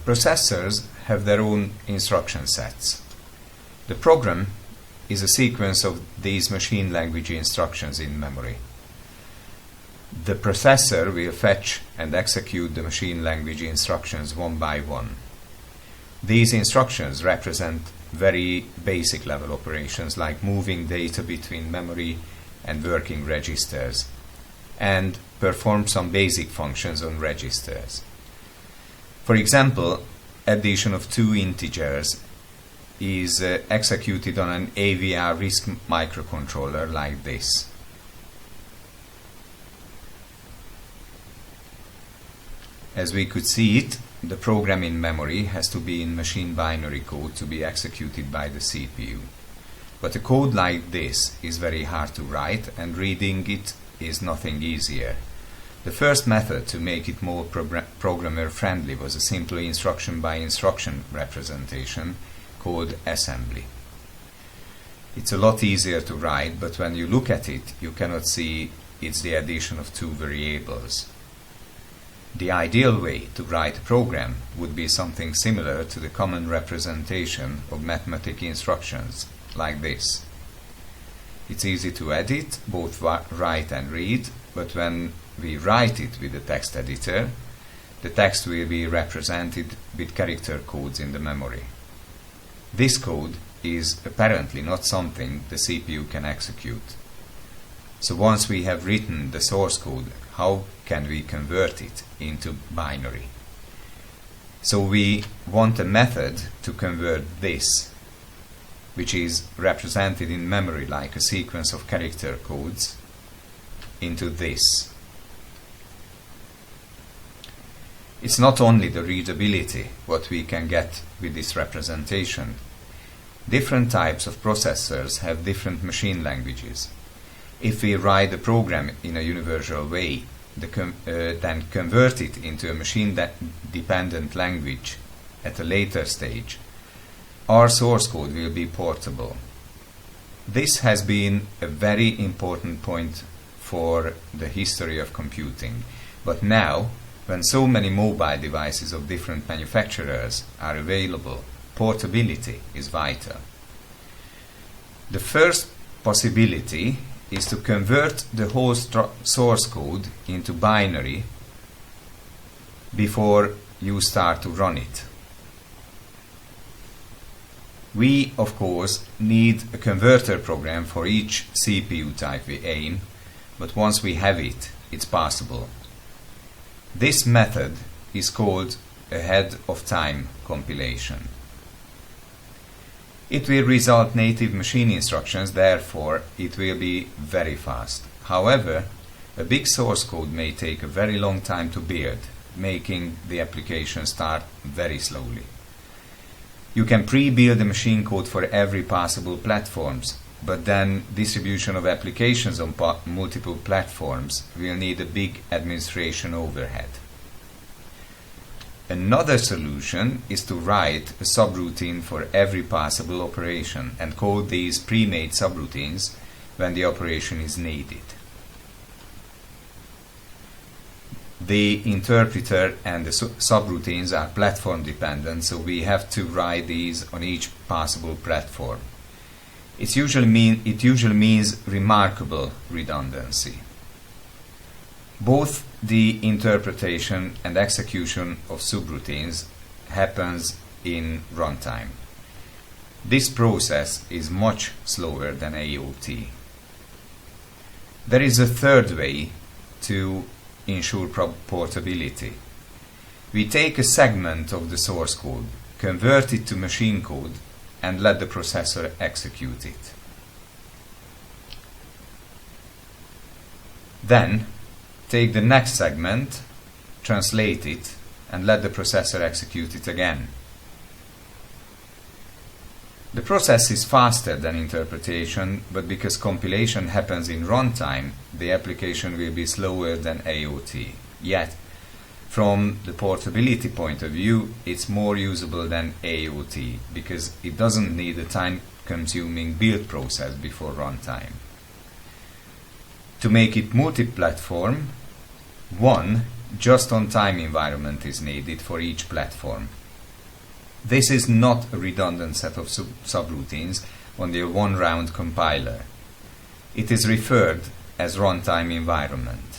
Processors have their own instruction sets. The program is a sequence of these machine language instructions in memory. The processor will fetch and execute the machine language instructions one by one. These instructions represent very basic level operations like moving data between memory and working registers, and perform some basic functions on registers. For example, addition of two integers is executed on an AVR RISC microcontroller like this. As we could see it, the program in memory has to be in machine binary code to be executed by the CPU. But a code like this is very hard to write, and reading it is nothing easier. The first method to make it more programmer friendly was a simple instruction by instruction representation called assembly. It's a lot easier to write, but when you look at it, you cannot see it's the addition of two variables. The ideal way to write a program would be something similar to the common representation of mathematical instructions, like this. It's easy to edit, both write and read, but when we write it with the text editor, the text will be represented with character codes in the memory. This code is apparently not something the CPU can execute. So once we have written the source code, how can we convert it into binary? So we want a method to convert this, which is represented in memory like a sequence of character codes, into this. It's not only the readability what we can get with this representation. Different types of processors have different machine languages. If we write the program in a universal way, then convert it into a machine-dependent language at a later stage, our source code will be portable. This has been a very important point for the history of computing, but now, when so many mobile devices of different manufacturers are available, portability is vital. The first possibility is to convert the whole source code into binary before you start to run it. We, of course, need a converter program for each CPU type we aim, but once we have it, it's possible. This method is called ahead of time compilation. It will result native machine instructions, therefore it will be very fast. However, a big source code may take a very long time to build, making the application start very slowly. You can pre-build the machine code for every possible platforms, but then distribution of applications on multiple platforms will need a big administration overhead. Another solution is to write a subroutine for every possible operation and code these pre-made subroutines when the operation is needed. The interpreter and the subroutines are platform dependent, so we have to write these on each possible platform. It usually means remarkable redundancy. Both the interpretation and execution of subroutines happens in runtime. This process is much slower than AOT. There is a third way to ensure portability. We take a segment of the source code, convert it to machine code, and let the processor execute it. Then, take the next segment, translate it, and let the processor execute it again. The process is faster than interpretation, but because compilation happens in runtime, the application will be slower than AOT. Yet, from the portability point of view, it's more usable than AOT, because it doesn't need a time-consuming build process before runtime. To make it multi-platform, one just-on-time environment is needed for each platform. This is not a redundant set of subroutines on the one-round compiler. It is referred as runtime environment.